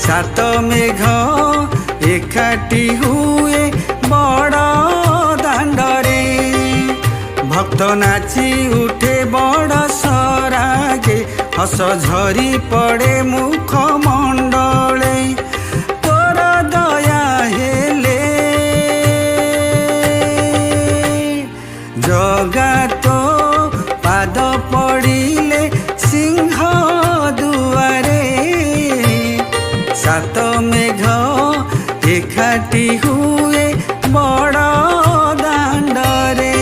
सात मेघ एकाठी हुए बड़ दांडरे भक्त नाची उठे बड़ सरागे हस झरी पड़े मुख मंडले तोर दया हेले जगात पाद पड़िले सिंह दुआरे सात मेघ एकाठी हुए बड़ दांडरे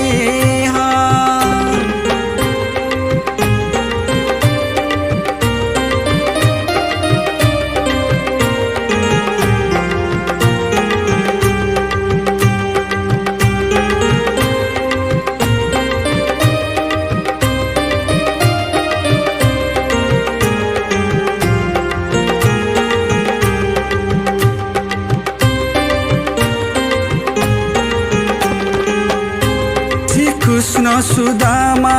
कृष्ण सुदामा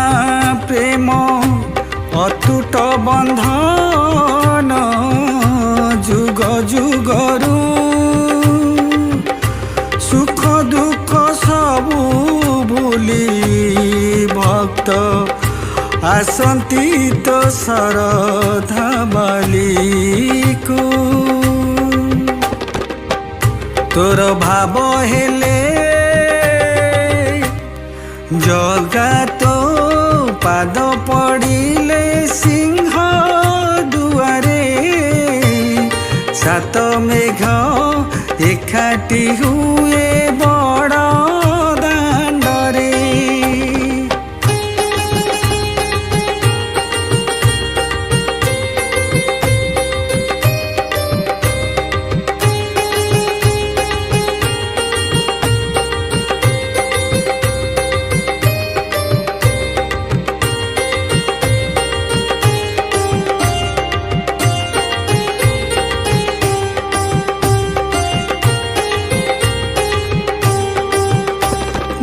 प्रेम अतुट बंधन जुग जुगरु सुख दुख सबु भूली भक्त आसंती तो शरधा बालिकु तोर भाव हेले जगात पाद पड़िले सिंह दुआरे सात मेघ एकाठी हुए बड़ दांडरे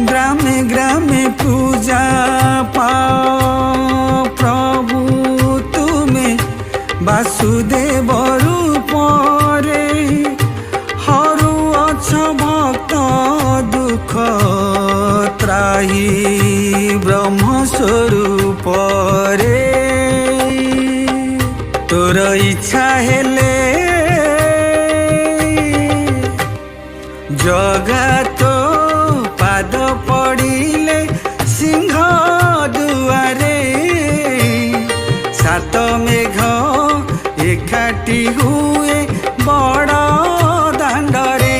ग्रामे ग्रामे पूजा पाओ प्रभु तुम्हें वासुदेव रूप रे हरु अछ भक्त दुख त्राही ब्रह्म स्वरूप रे तोर इच्छा हेले जगात पाद पड़िले सिंह दुआरे सात मेघ एकाठी हुए बड़ दांडरे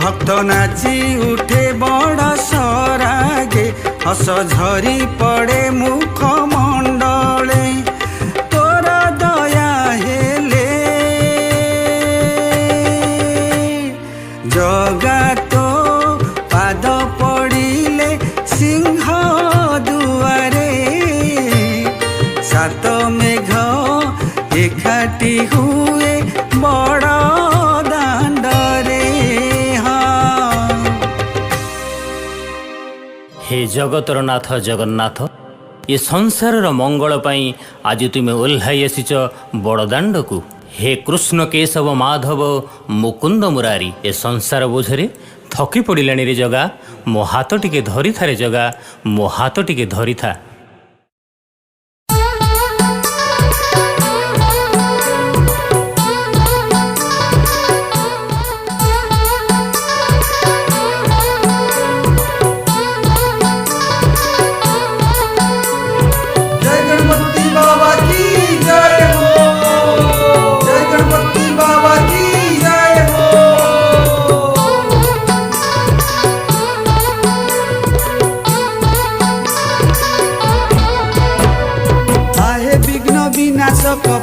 भक्त नाची उठे बड़ सरागे हस झरी पड़े मुख मंडले तोर दया हेले जगात पाद पड़िले सिंह दुआरे सात मेघ एकाठी हुए बड़ दांडरे हे जगतर नाथ जगन्नाथ ये संसार मंगल पाई आज तुम्हें ओह्लाई आसीच बड़दाण्ड को हे कृष्ण केशव माधव मुकुंद मुरारी ए संसार बोझरे थकी पड़िलाणी रे जगा मो हाथ टिके धरी था रे जगा मो हाथ टिके धरी था।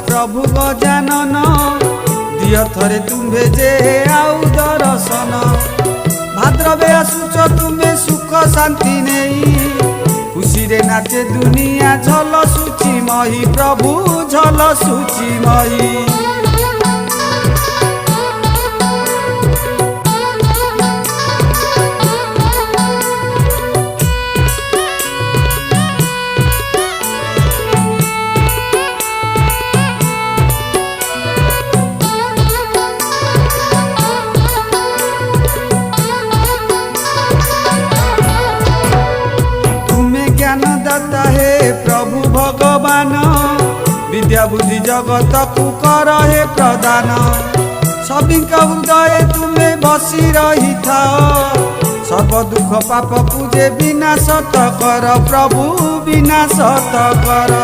प्रभु गजानन दिय थरे तुम्हे जे आउ दर्शन भाद्रवे आसुच तुम्हें सुख शांति नहीं खुशी रे नाचे दुनिया झल सुची मही प्रभु झल सुची मही विद्या बुद्धि जगत को कर हे प्रदान सभी हृदय तुम्हें बसी रही था सब दुख पाप पूजे विनाश कर प्रभु विनाश कर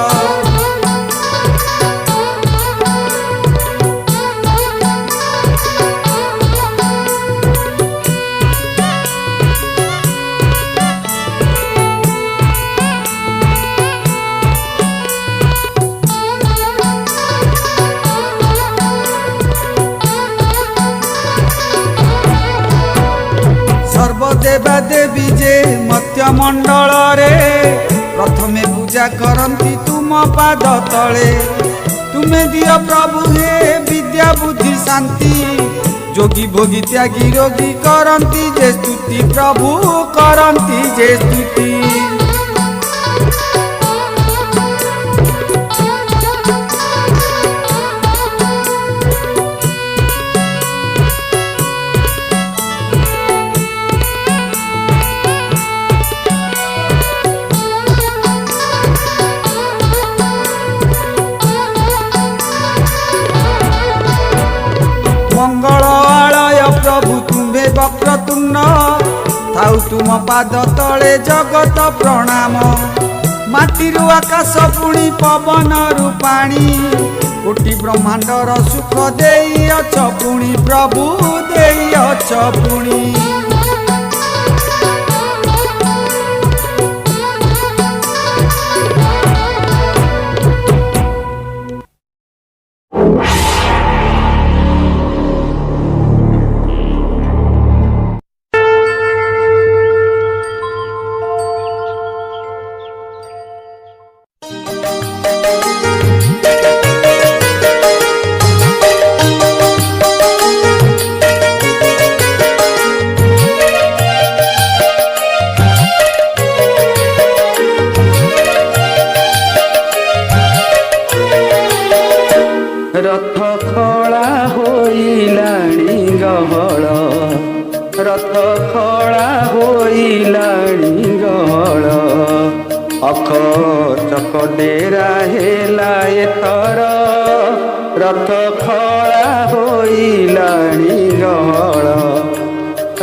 सर्वदेवा देवी जे मत्य मंडल रे प्रथमे पूजा करती तुम पाद तले तुम्हें दियो प्रभु हे विद्या बुद्धि शांति जोगी भोगी त्यागी रोगी करती जे स्तुति प्रभु करती जे स्तुति मंगल आलय प्रभु तुम्हे वक्रतुंड थाउ तुम पाद तले जगत प्रणाम माटीरु आकाश पुणी पवन पाणी कोटि ब्रह्मांडर सुख देइअछ पुणी प्रभु देइअछ पुणी रथ खड़ा होइलाणी गहळ रथ खड़ा होइलाणी गहळ अख चक डेरा हेला एथर रथ खड़ा होइलाणी गहळ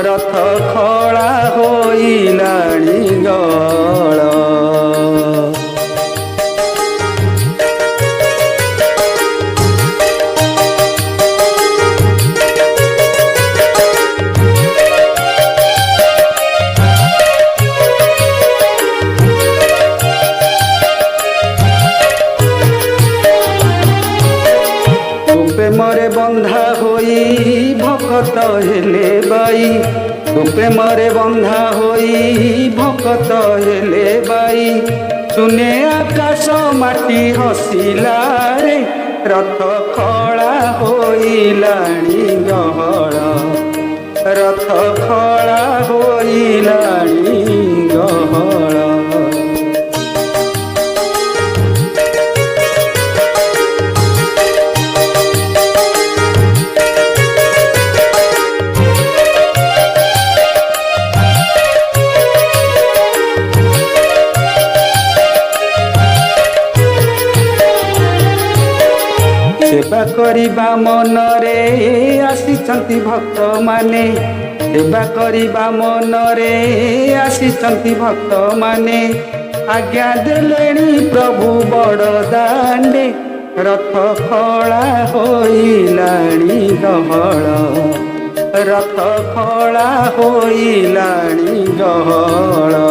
रथ खड़ा होइलाणी गहळ प्रेमरे बंधा होई भक्त हेले बाई तू प्रेमरे बंधा होई भक्त हेले बाई सुने आकाश माटी हसिला रे रथ खड़ा होइलाणी गहळ रथ खड़ा होइलाणी गहळ सेवा करिबा मनरे आसिचंती भक्त माने सेवा करिबा मनरे आसिचंती भक्त माने आज्ञा देलेणी प्रभु बड़ दांडे रथ खड़ा होइलाणी गहळ रथ खड़ा होइलाणी गहळ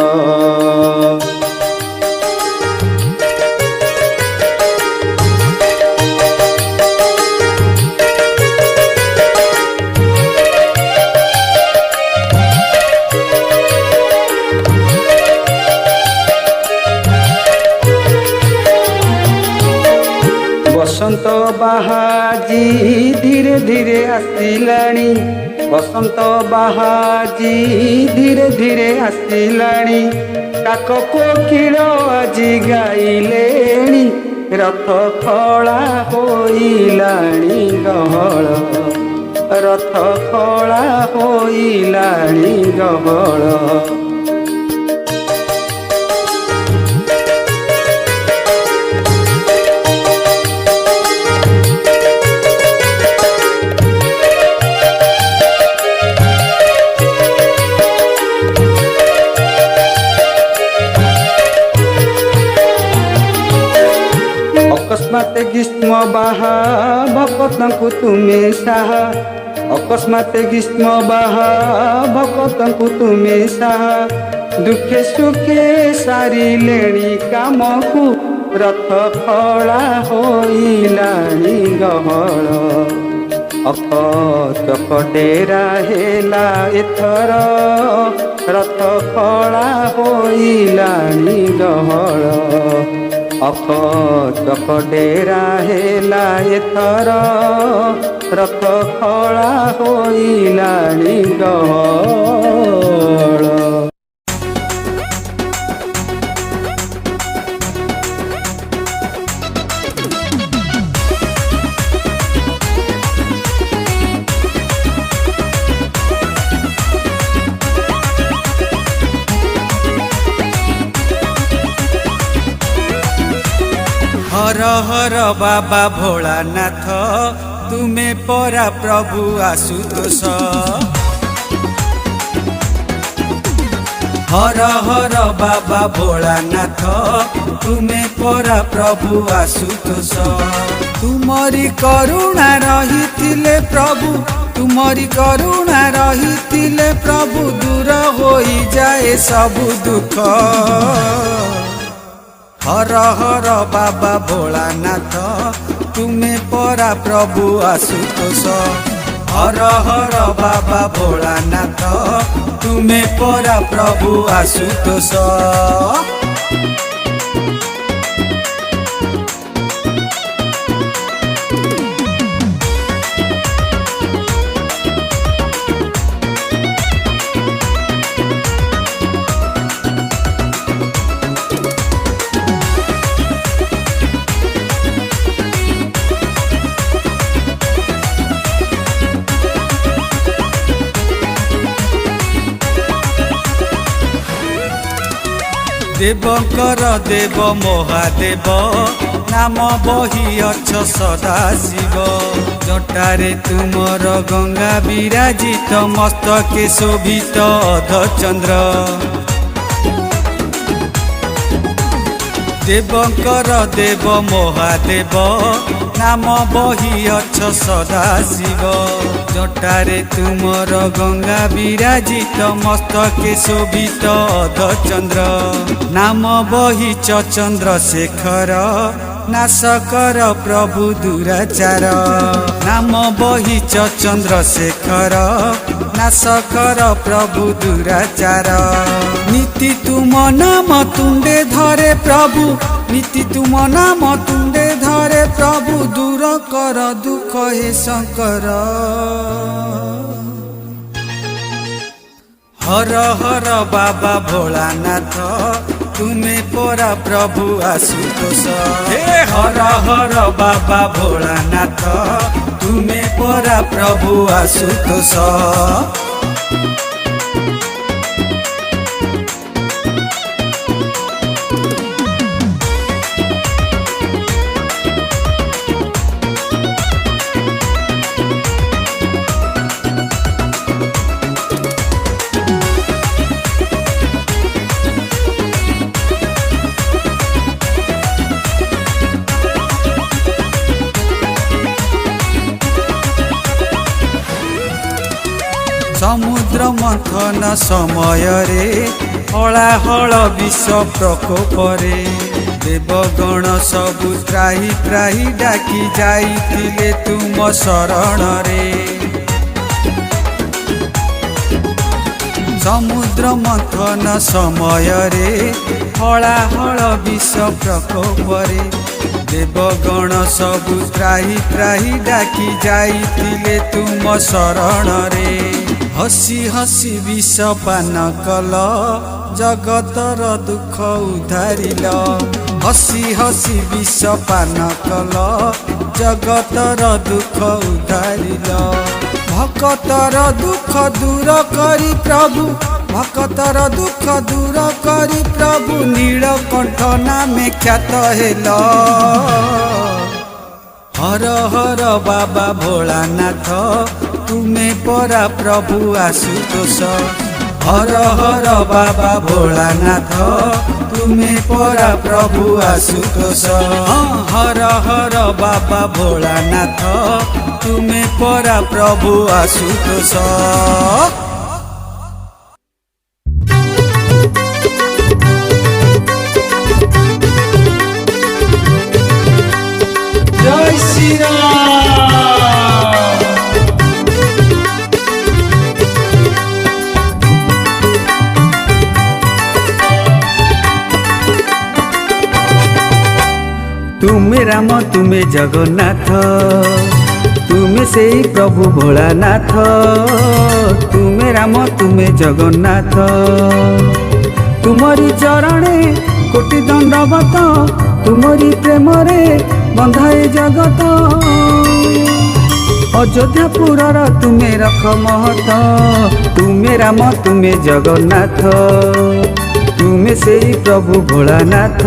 बसंत बाहाजी धीरे धीरे आसिलाणी बसंत बाहाजी धीरे धीरे आसिलाणी काक कोकिल आजी गाइलेणी रथ खड़ा होइलाणी गहळ रथ खड़ा होइलाणी गहळ ଅକସ୍ମାତ ଗ୍ରୀଷ୍ମ ବାହା ଭକତଙ୍କୁ ତୁମେ ସାହା ଅକସ୍ମାତ ଗ୍ରୀଷ୍ମ ବାହା ଭକତଙ୍କୁ ତୁମେ ସାହା ଦୁଃଖେ ସୁଖେ ସାରିଲେଣି କାମକୁ ରଥ ଖଳା ହୋଇଲାଣି ଗହଳ ଅଖ ଚକଟେରା ହେଲା ଏଥର ରଥ ଖଳା ହୋଇଲାଣି ଗହଳ ଅଖ ଚକଟେରା ହେଲା ଏଥର ରଥ ଖଳା ହୋଇଲାଣି ଗହଳ। हर हर बाबा भोलानाथ तुमे परा प्रभु आशुतोष हर हर बाबा भोलानाथ तुमे परा प्रभु आशुतोष तुमरी करुणा रही प्रभु तुमरी करुणा रही प्रभु दूर हो जाए सबु दुख हर हर बाबा भोलानाथ तुमे परा प्रभु आशुतोष हर हर बाबा भोलानाथ तुमे परा प्रभु आशुतोष। देवकर देव महादेव नाम बही अछ सदा शिव जटारे तुमर गंगा विराजित मस्तके शोभित अधचंद्र देवकर देव महादेव नाम बही अछ सदा शिव जटारे तुमर गंगा विराजित मस्तके शोभित अधचंद्र नाम बही चंद्रशेखर नाशकर प्रभु दुराचार नाम बही चंद्रशेखर नाशकर प्रभु दुराचार नीति तुम नाम तुंडे धरे प्रभु नीति तुम नाम तुंडे धरे प्रभु दूर कर दुख हे शंकर हर हर बाबा भोलानाथ तुमे परा प्रभु आशुतोष हे हर हर बाबा भोलानाथ तुमे परा प्रभु आशुतोष। समुद्र मंथन समय रे हलाहल विष प्रकोपरे देवगण सबु त्राही त्राही डाकी जाइतिले तुम शरण रे समुद्र मंथन समय रे हलाहल विष प्रकोपरे देवगण सबु त्राही त्राही डाकी जाइतिले तुम शरण रे हसी हसी विष पान कल जगतर दुख उधारिल हसी हसी विष पान कल जगतर दुख उधारिल भक्तर दुख दूर करी प्रभु भक्तर दुख दूर करी प्रभु नीलकंठ नामे ख्यात हेल हर हर बाबा भोलानाथ तुमे परा प्रभु आशुतोष हर हर बाबा भोलानाथ तुमे परा प्रभु आशुतोष हर हर बाबा भोलानाथ तुमे परा प्रभु आशुतोष जय श्री राम। तुमे राम तुमे जगन्नाथ तुमे से प्रभु भोलानाथ तुमे राम तुमे जगन्नाथ तुमरी चरणे कोटि दंडवत तुमरी प्रेम रे बंधाए जगत अयोध्यापुरर तुमे रख महत तुमे राम तुमे जगन्नाथ तुमे से प्रभु भोलानाथ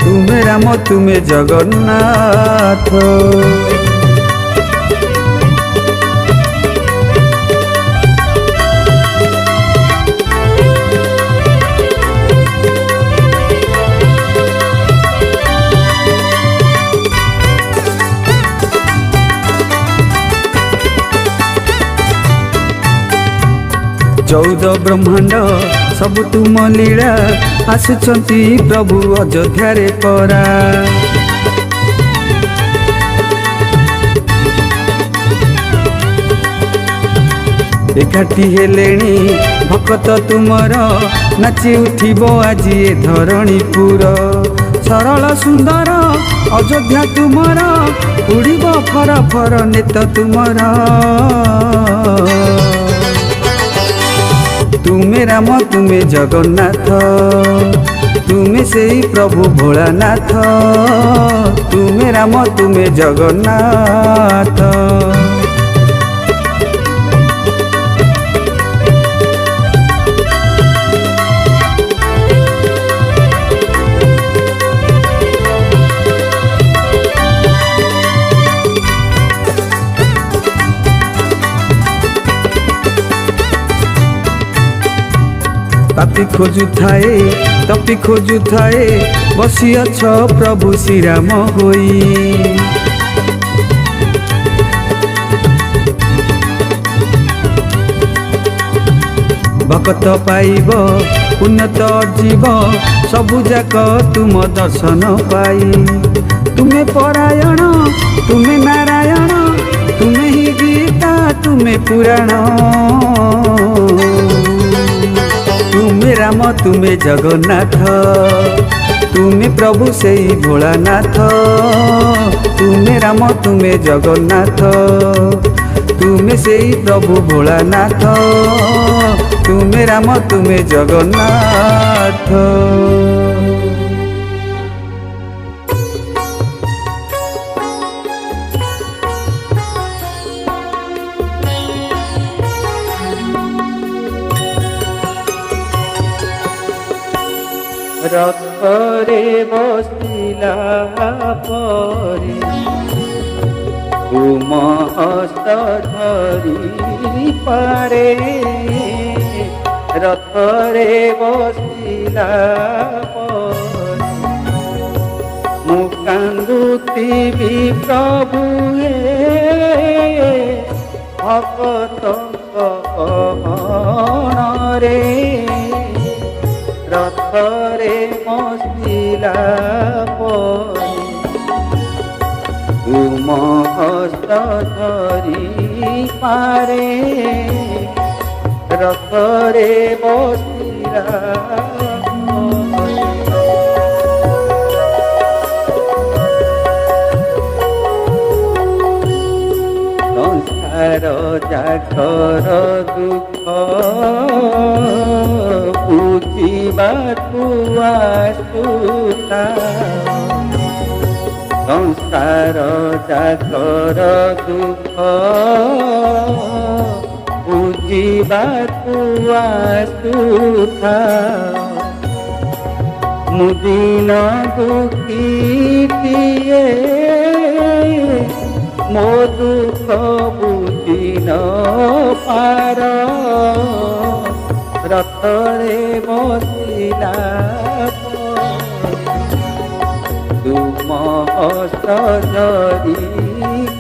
तुमे राम तुमे जगन्नाथ चौदह ब्रह्मांड सब तुम लीला आसुचंती प्रभु अयोध्या रे परा एकाठी हेलेणी भक्त तुमर नाची उठिब आज ए धरणीपुर सरल सुंदर अयोध्या तुमर उड़िब फर फर नेत तुमर तुमे राम तुमे जगन्नाथ तुमे से प्रभु भोलानाथ तुमे राम तुमे जगन्नाथ पापी खोजु थाए तपी खोजु थाए बसी अछ प्रभु श्री राम होई भक्त पाइब उन्नत जीव सबु जाक तुम दर्शन पाई तुमे परायण तुमे नारायण तुमे ही गीता तुमे पुराण तुमे राम तुमे जगन्नाथ तुमे प्रभु से भोलानाथ तुमे राम तुमे जगन्नाथ तुमे से प्रभु भोलानाथ तुमे राम तुमे जगन्नाथ रथरे बसिला परे तुम हस्त धरी पारे रथरे बसिला परे मु कांदुथिबि प्रभु हे भक्त रे रथरे बसिला परे तुम हस्त धरी पारे रथरे बसिला संसार जाकर दुख बुझिबाकु आसुता संसार जाकर दुख बुझिबाकु आसुता मुदिन दुखीटिए मो दुख बुझि न पार ରଥରେ ବସିଲା ତୁମ ହସ୍ତ ଧରି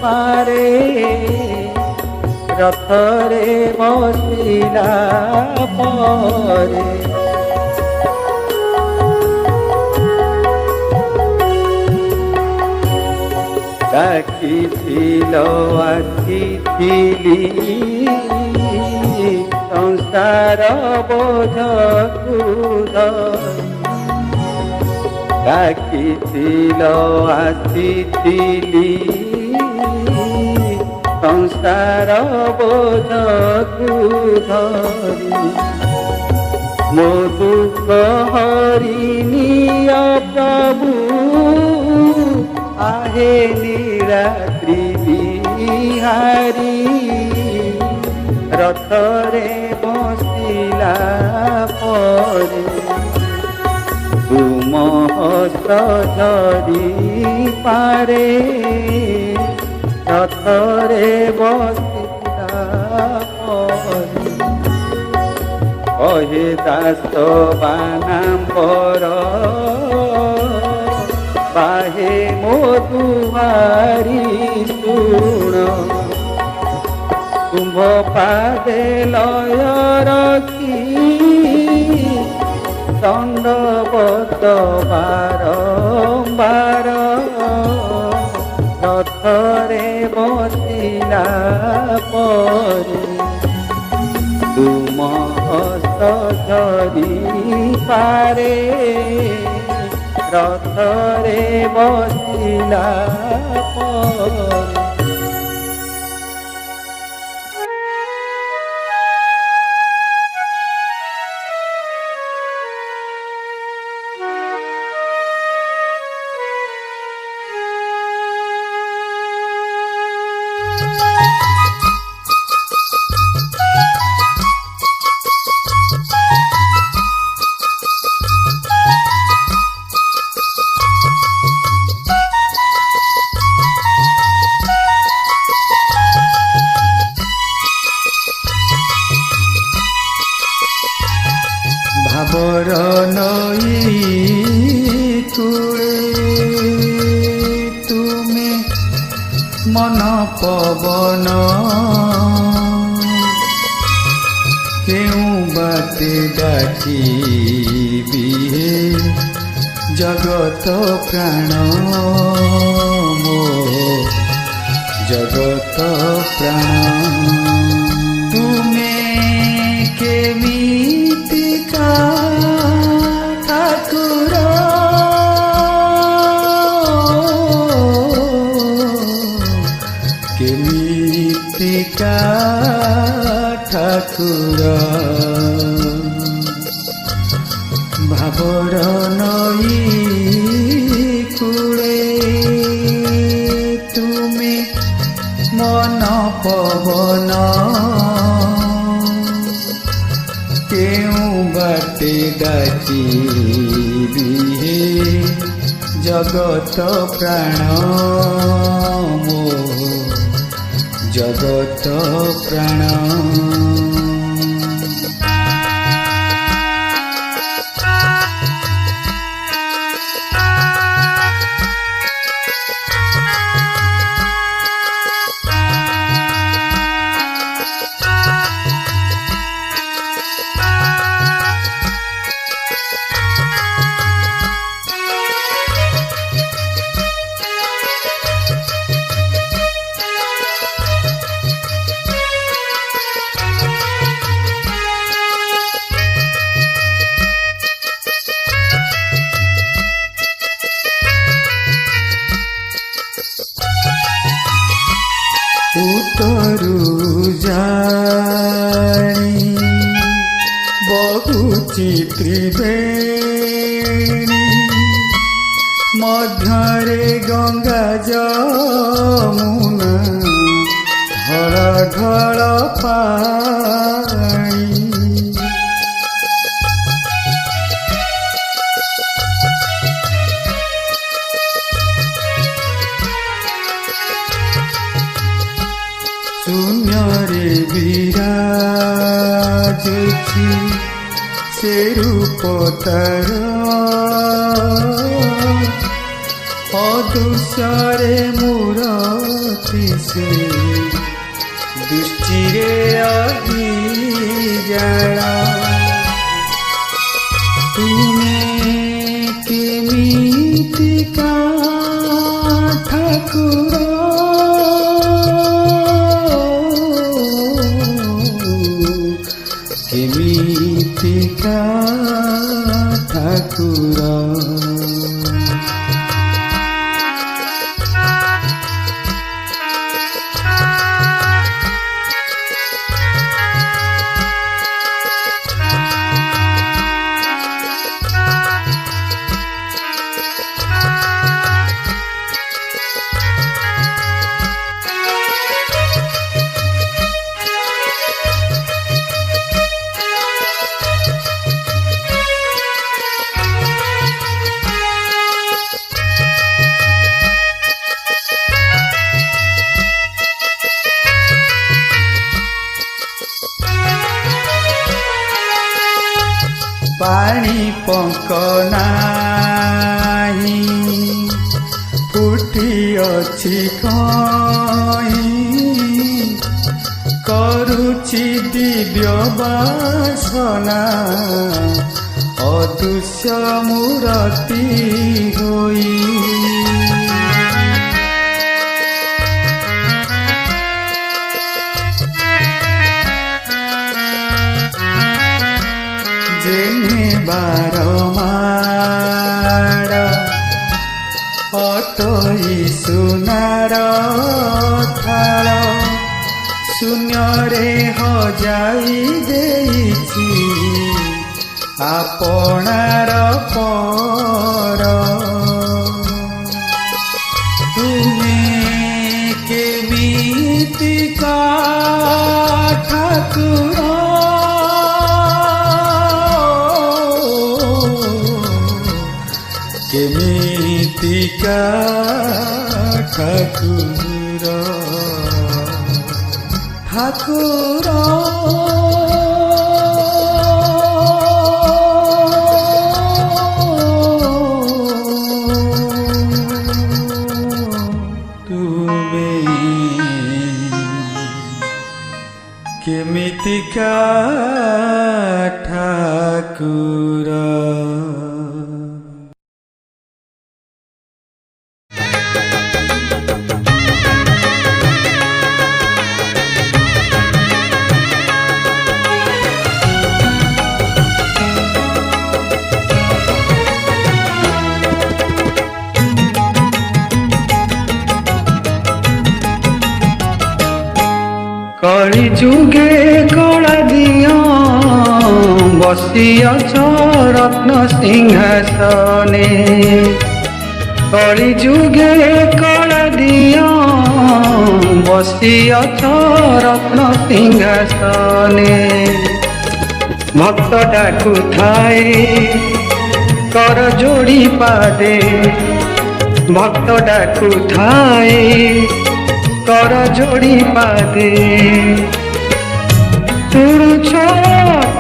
ପାରେ ରଥରେ ବସିଲା ପରେ ଡାକିଥିଲ ଆସିଥିଲି ସଂସାର ବୋଝକୁ ଧରି ଡାକିଥିଲ ଆସିଥିଲି ସଂସାର ବୋଝକୁ ଧରି ମୋ ଦୁଃଖ ହରିନିୟ ପ୍ରଭୁ आहे निरात्रि बिहारी रथरे बसिला परे तुम हस्त धरि पारे रथरे बसिला परे कहे दास बानाम्बर बाहे मो दुहारी शुण कुंभ पादे लय रखी दंडवत बारंबार रथरे बसिला परे तुम हस्त धरि पारे रथरे बसिला परे भावर नई कूले तुमे मन पवन केउं बाटे डाकिबी हे जगत प्राण मो जगत प्राण तुमे केमितिका ठाकुर केमितिका ठाकुर भावर नई कूले तुमे मन पवन केउं बाटे डाकिबी हे जगत प्राण मो जगत प्राण उतरु जानी बहुची त्रिवेणी मध्यरे गंगा जमुना ढळ ढळ पाणी शून्य रे विराजुछि ସେ ରୂପ ତାର ଅଦୃଶ୍ୟରେ ମୂରତି ସେ ଦୃଷ୍ଟିରେ ଅଭିଜାଳ ତୁମେ କେମିତିକା ଠାକୁର କେମିତିକା ଠାକୁର ପାଣି ପଙ୍କ ନାହିଁ ଫୁଟି ଅଛି କଇଁ କରୁଛି ଦିବ୍ୟ ବାସନା ଅଦୃଶ୍ୟ ମୂରତି ହୋଇ ବାରମାଡ଼ ଅଟୋଇ ସୁନାର ଥାଳ ଶୂନ୍ୟରେ ହଜାଇ ଦେଇଛି ଆପଣାର ପର ତୁମେ କେମିତିକା ଠାକୁର କେମିତିକା ଠାକୁର ଠାକୁର ତୁମେ କେମିତିକା ଠାକୁର কলি যুগে কলা দিয় বসিয়াছ রত্ন সিংহাসনে কলি যুগে কলা দিয় বসিয়াছ রত্ন সিংহাসনে ভক্ত ডাকু থাই কর যোড়ি পাদে ভক্ত ডাকু থাই কর যোড়ি পাদে তুড়ছ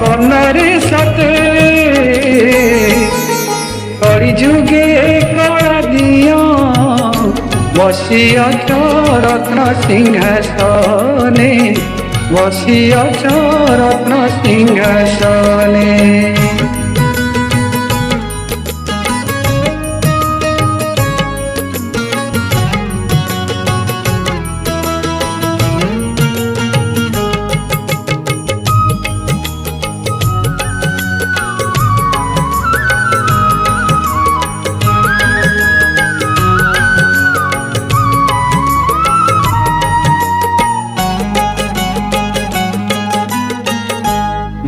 কন্যারে সাথে কলি যুগে কলা দিয় বসিয়াছ রত্ন সিংহাসনে বসিয়াছ রত্ন সিংহাসনে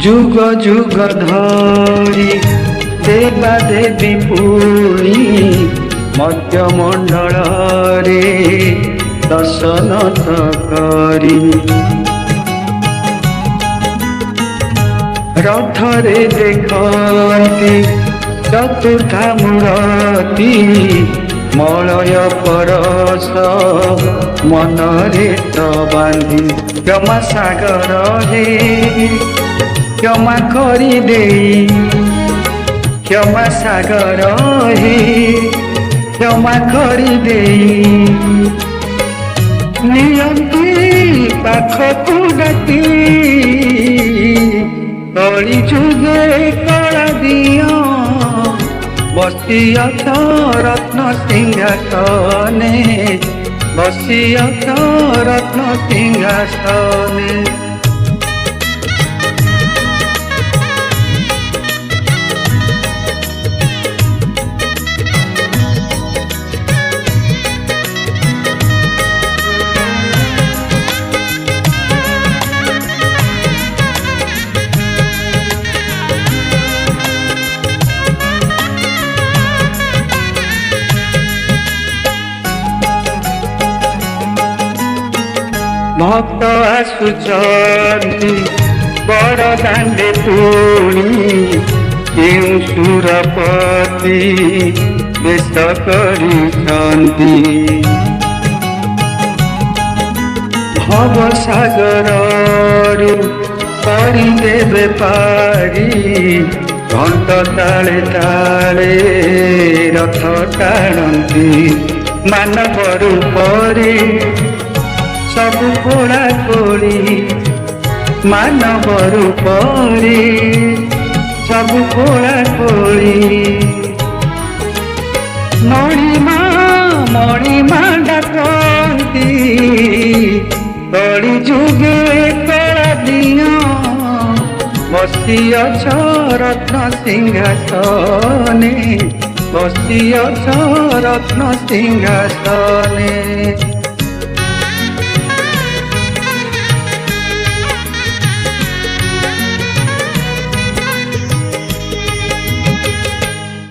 যুগ যুগ ধরি দেবা দেবী পুরী মধ্যমণ্ডଳରେ দশনথ করি রথরে দেখন্তি চতুর্থা মূরতি মলয় পরশ মନରେ ତ ବାନ୍ଧି କ୍ଷମା ସାଗର হে ক্ষমা করি দেই ক্ষমা সাগর হে ক্ষমা করি দেই নিয়ন্তি পাখକୁ ডাকি কলি যুগে কলা দিও বসিয়ছ রত্ন সিংহাসনে বসিয়ছ রত্ন সিংহাসনে ভক্ত আসুচନ୍ତି বড় দাণ্ডে পুଣି কেউ সুরপতি বেশ କରିଛନ୍ତି ভব সাগরରୁ କରିଦେବେ ପାରି ଘଣ୍ଟ ତାଳେ ତାଳେ ରଥ ଟାଣନ୍ତି ମାନବ ରୂପରେ ସବୁ କୋଳା କୋଳି ମାନବ ରୂପରେ ସବୁ କୋଳା କୋଳି ମଣିମା ଡାକନ୍ତି କଳି ଯୁগে କଳା ଦିଅ ବସିଅଛ ରତ୍ନ ସିଂହାସନେ ବସିଅଛ ରତ୍ନ ସିଂହାସନେ